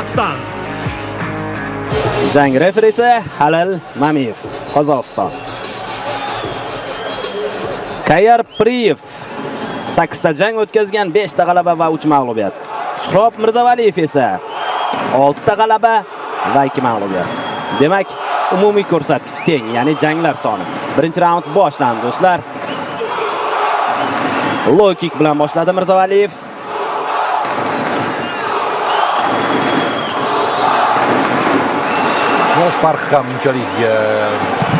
Qozog'iston. Jang referisi Halil Mamiyev, Qozog'iston. Kayar Priyev 8 ta jang o'tkazgan, 5 ta g'alaba va 3 mag'lubiyat. Suhrob Mirzavaliyev esa 6 ta g'alaba va 2 mag'lubiyat. Demak, umumiy ko'rsatkich teng, ya'ni janglar soni. Birinchi raund boshlandi do'stlar. Low kick bilan boshladi Mirzavaliyev. Yosh farqi ham unchalik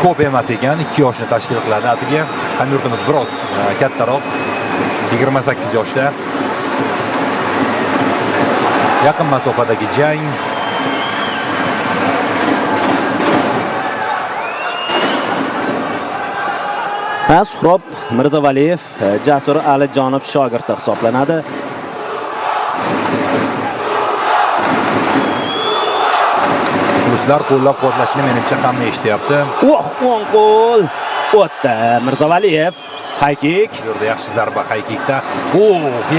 ko'p emas ekan, 2 yoshni tashkil qiladi. Atiga hamyurtimiz biroz kattaroq, 28 yoshda. Yaqin masofadagi jang. Suhrob Mirzavaliyev Jasur Alijonov shogirdi hisoblanadi. Ruslar qo'llab-quvvatlashini menimcha hamma eshityapti. O'ng qo'l o'tdi Mirzavaliyev. High kick. Bu yerda yaxshi zarba high kickda.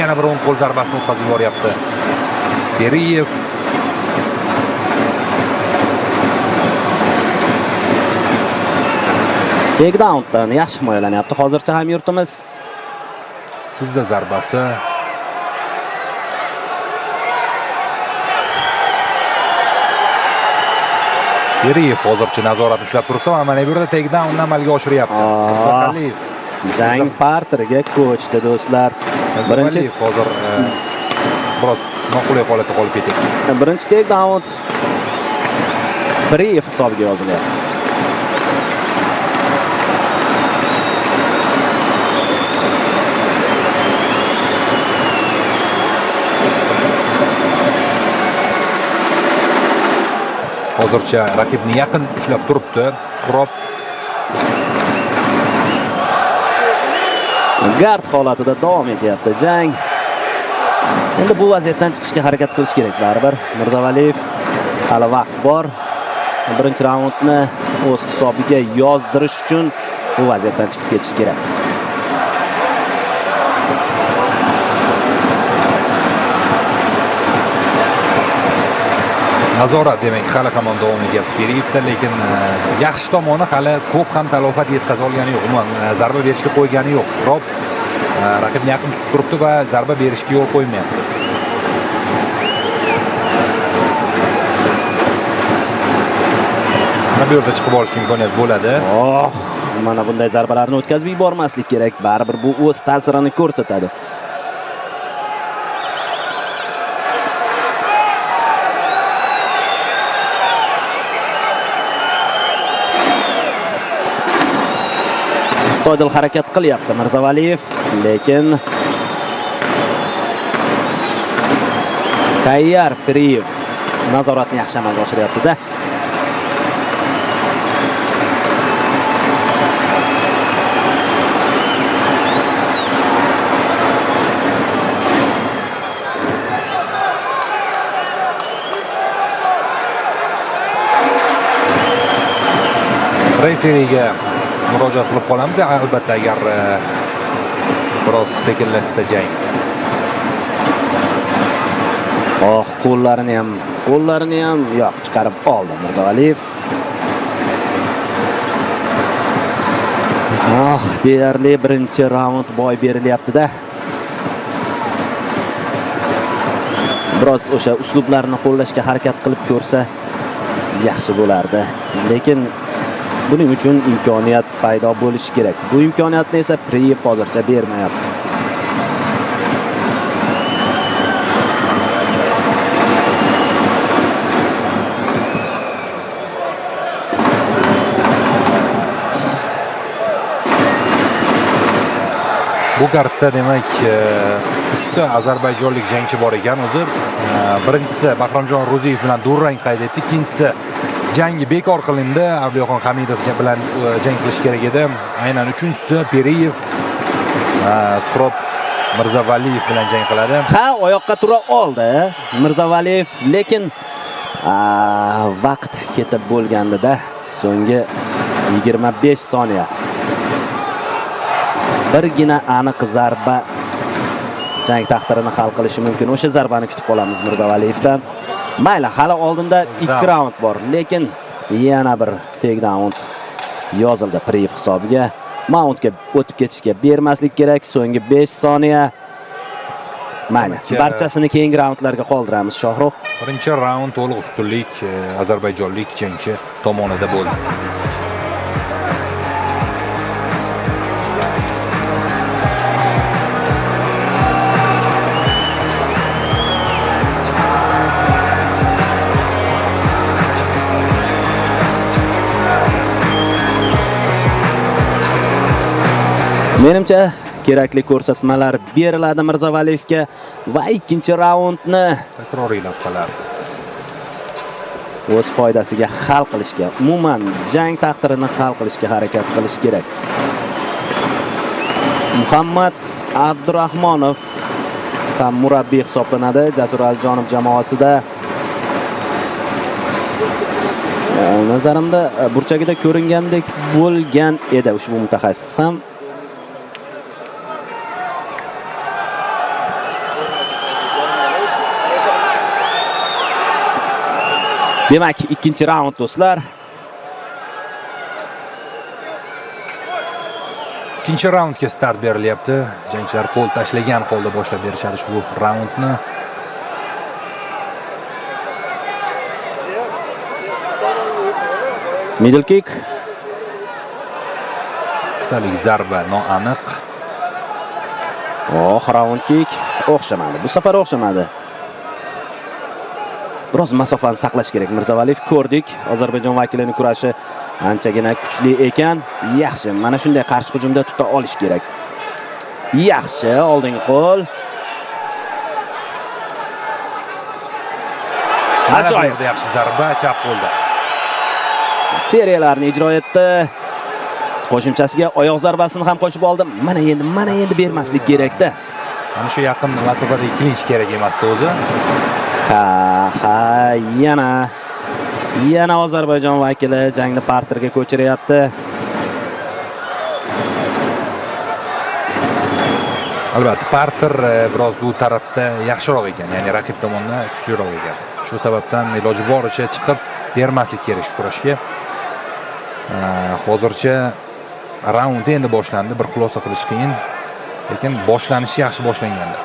Yana bir o'ng qo'l zarbasini o'tkazib yuboryapti. Beriyev Takedowndan yaxshi himoyalanyapti hozircha ham yurtimiz. tizza zarbasi. Beriyev hozircha nazoratni ushlab turibdi, mana bu yerda takedownni amalga oshiryapti. Mirzavaliyev jang parteriga ko'chdi do'stlar. Birinchi hozir biroz noqulay holatda qolib ketdi. Birinchi takedown Priyev hisobiga yozilyapti. Hozircha raqibni yaqin ushlab turibdi. Suhrob Gard holatida davom etyapti jang. Endi bu vaziyatdan chiqishga harakat qilish kerak baribir. Mirzavaliyev hali vaqt bor. Birinchi raundni o'z hisobiga yozdirish uchun bu vaziyatdan chiqib ketish kerak. nazorat demak hali hamon davom etyapti Beriyevda, lekin yaxshi tomoni hali ko'p ham talofat yetkaza olgani yo'q. Umuman zarba berishga qo'ygani yo'q. Suhrob raqibni yaqin tutib turibdi va zarba berishga yo'l qo'ymayapti. Mana bu yerda chiqib olish imkoniyati bo'ladi. Mana bunday zarbalarni o'tkazib yubormaslik kerak. Baribir bu o'z ta'sirini ko'rsatadi. Stoydil harakat qilyapti Mirzavaliyev, lekin Kayar Priyev nazoratni yaxshi amalga oshiryapti-da. Referiga murojaat qilib qolamiz, albatta agar biroz sekinlashsa jang. Qo'llarini ham yo'q chiqarib oldi Mirzavaliyev. Deyarli birinchi raund boy berilyapti-da. Biroz o'sha uslublarni qo'llashga harakat qilib ko'rsa yaxshi bo'lardi. Lekin buning uchun imkoniyat paydo bo'lishi kerak. Bu imkoniyatni esa Priyev hozircha bermayapti. Bu kartda demak 3 ta ozarbayjonlik jangchi bor ekan o'zi. Birinchisi Bahromjon Ro'ziyev bilan durang qayd etdi, ikkinchisi jangi bekor qilindi. Avliyoxon Hamidov bilan jang qilish kerak edi. Aynan uchinchisi Beriyev Suhrob Mirzavaliyev bilan jang qiladi. Oyoqqa tura oldi Mirzavaliyev, lekin vaqt ketib bo'lgandida so'nggi 25 soniya. Birgina aniq zarba jang taqdirini hal qilishi mumkin. O'sha zarbani kutib qolamiz Mirzavaliyevdan. Mayli, hali oldinda 2 raund bor, lekin yana bir takedown yozildi Priyev hisobiga. Mountga o'tib ketishga bermaslik kerak. So'nggi 5 soniya. Mayli, barchasini keyingi raundlarga qoldiramiz Shohruh. Birinchi raund to'liq ustunlik ozarbayjonlik jangchi tomonida bo'ldi. Menimcha kerakli ko'rsatmalar beriladi Mirzavaliyevga va ikkinchi raundni Takroriy lavhalar o'z foydasiga hal qilishga, umuman jang taqdirini hal qilishga harakat qilish kerak. Muhammad Abdurahmonov ham murabbiy hisoblanadi Jasur Alijonov jamoasida. Nazarimda burchagida ko'ringandek bo'lgan edi ushbu mutaxassis ham. Demak, ikkinchi raund do'stlar. Ikkinchi raundga start berilyapti. Jangchilar qo'l tashlagan holda boshlab berishadi ushbu raundni. Middle kick. Talik zarba noaniq. Round kick o'xshamadi. Bu safar o'xshamadi. Biroz masofani saqlash kerak Mirzavaliyev. Ko'rdik, Ozarbayjon vakilining kurashi anchagina kuchli ekan. Yaxshi, mana shunday qarshi hujumda tuta olish kerak. Yaxshi, oldingi qo'l. Ajoyib yaxshi zarba chap qo'lda. Seriyalarni ijro etdi. Qo'shimchasiga oyoq zarbasini ham qo'shib oldi. Mana endi bermaslik kerak-da. Mana shu yaqin masofada ikkinchi kerak emasdi o'zi. Yana Ozarbayjon vakili jangni parterga ko'chiryapti. Albatta, parter biroz u tarafda yaxshiroq ekan, ya'ni raqib tomonidan kuchliroq ekan. Shu sababdan iloji boricha chiqib bermaslik kerak shu kurashga. Hozircha raund endi boshlandi, bir xulosa qilish qiyin, lekin boshlanishi yaxshi boshlangandi.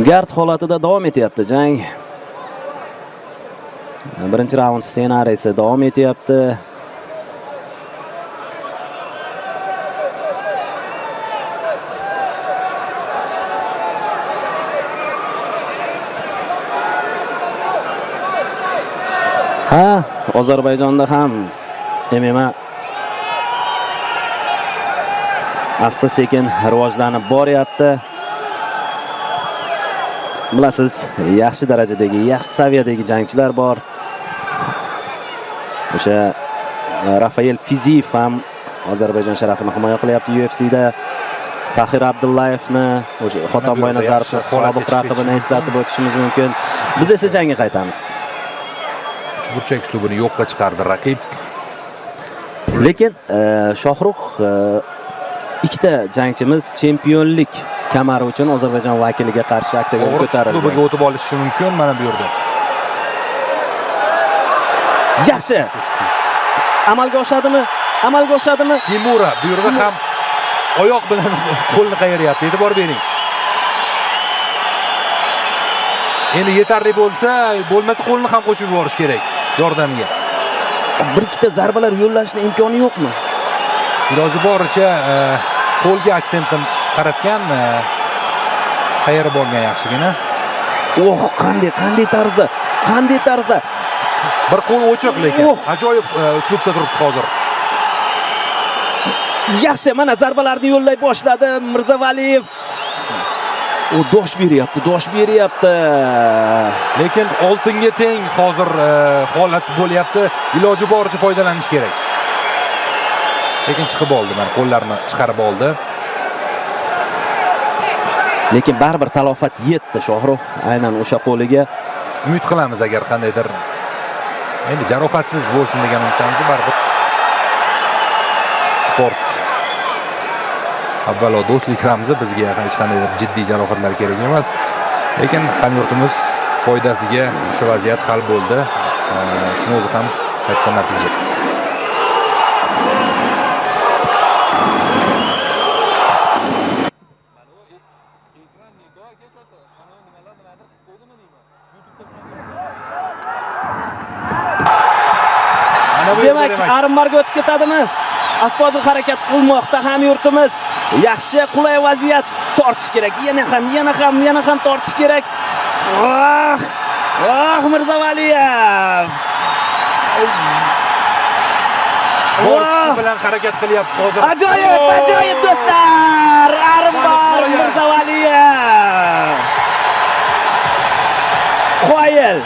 Gard holatida davom etyapti jang. Birinchi raund ssenariysi davom etyapti. Ozarbayjonda ham MMA asta-sekin rivojlanib boryapti. Bilasiz, yaxshi darajadagi, yaxshi saviyadagi jangchilar bor. O'sha Rafael Fiziyev ham Ozarbayjon sharafini himoya qilyapti UFC'da. Tahir Abdullayevni, o'sha Xotanboynazarov sobiq raqibini eslatib o'tishimiz mumkin. Biz esa jangga qaytamiz. Burchak uslubini yo'qqa chiqardi raqib. Lekin Shohruh ikkita jangchimiz chempionlik kamari uchun Ozarbayjon vakiliga qarshi oktagonga ko'tarildi. Uslubiga o'tib olishi mumkin mana bu yerda. Yaxshi. Amalga oshadimi? Timura bu yerda ham oyoq bilan qo'lni qayiryapti. E'tibor bering. Endi yetarli bo'lmasa qo'lni ham qo'shib yuborish kerak yordamga. Bir ikkita zarbalar yo'llashning imkoni yo'qmi? Iloji boricha qo'lga aksentim qaratgan, qayerib olgan yaxshigina. Qanday tarzda? Bir qo'l o'chiq lekin ajoyib uslubda turibdi hozir. Yaxshi, mana zarbalarni yo'llay boshladi Mirzavaliyev. U dosh beryapti. Lekin oltinga teng hozir holat bo'lyapti. Iloji boricha foydalanish kerak. Lekin chiqib oldi, mana qo'llarni chiqarib oldi. Lekin baribir talofat yetdi Shohruh aynan o'sha qo'liga. Umid qilamiz agar qandaydir endi jarohatsiz bo'lsin degan umiddamiz baribir. sport avvalo do'stlik ramzi, bizga hech qanday jiddiy jarohatlar kerak emas. Lekin hamyurtimiz foydasiga o'sha vaziyat hal bo'ldi. Shuni o'zi ham katta natija. Demak, Arimmarga o'tib ketadimi? Astoydil harakat qilmoqda hamyurtimiz. Yaxshi qulay vaziyat tortish kerak. Yana ham tortish kerak. Mirzavaliyev. Boks bilan harakat qilyapti hozir. Ajoyib do'stlar. Arimbar Mirzavaliyev. Qoyil.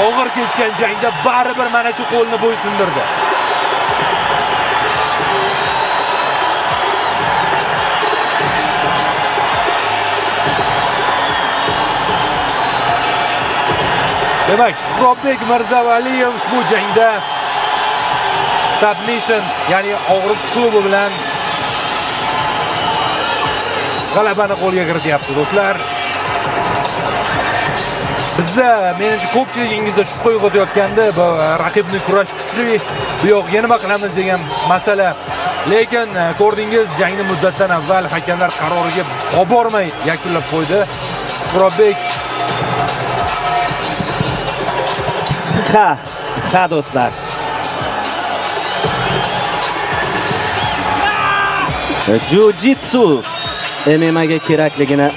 Og'ir kechgan jangda baribir mana shu qo'lni bo'ysundirdi. Demak, Suhrobbek Mirzavaliyev ushbu jangda submission, ya'ni og'riq uslubi bilan g'alabani qo'lga kirityapti do'stlar. Bizda menimcha ko'pchiligingizda shubha uyg'otayotganda bu raqibning kurash kuchli, bu yoqga nima qilamiz degan masala. Lekin ko'rdingiz, jangni muddatdan avval hakamlar qaroriga bormay yakunlab qo'ydi. Suhrobbek Ha do'stlar. Jiu-jitsu MMA ga kerakligini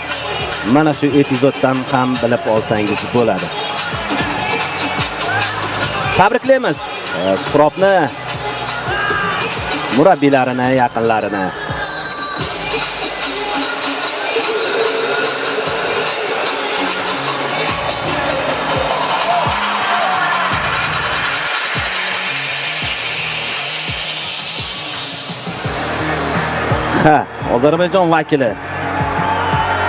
mana shu epizoddan ham bilib olsangiz bo'ladi. Tabriklaymiz Suhrobni, murabbiylarini, yaqinlarini. Ozarbayjon vakili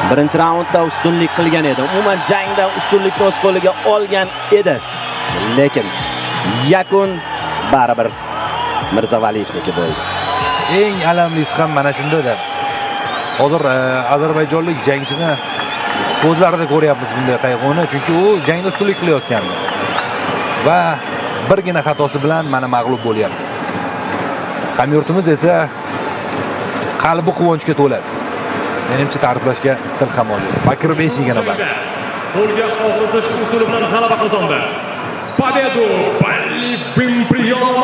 birinchi raundda ustunlik qilgan edi. Umuman jangda ustunlikni o'z qo'liga olgan edi. Lekin yakun baribir Mirzavaliyevniki bo'ldi. Eng alamlisi ham mana shunda-da. Hozir ozarbayjonlik jangchini ko'zlarida ko'ryapmiz bunday qayg'uni, chunki u jangda ustunlik qilayotgandi. Va birgina xatosi bilan mana mag'lub bo'lyapti. Hamyurtimiz esa qalbi quvonchga to'ladi. Menimcha ta'riflashga til ham ojiz. Bakir Beshigina bor. Qo'lga og'ritish usuli bilan g'alaba qozondi. Pobedu Bali Fimprion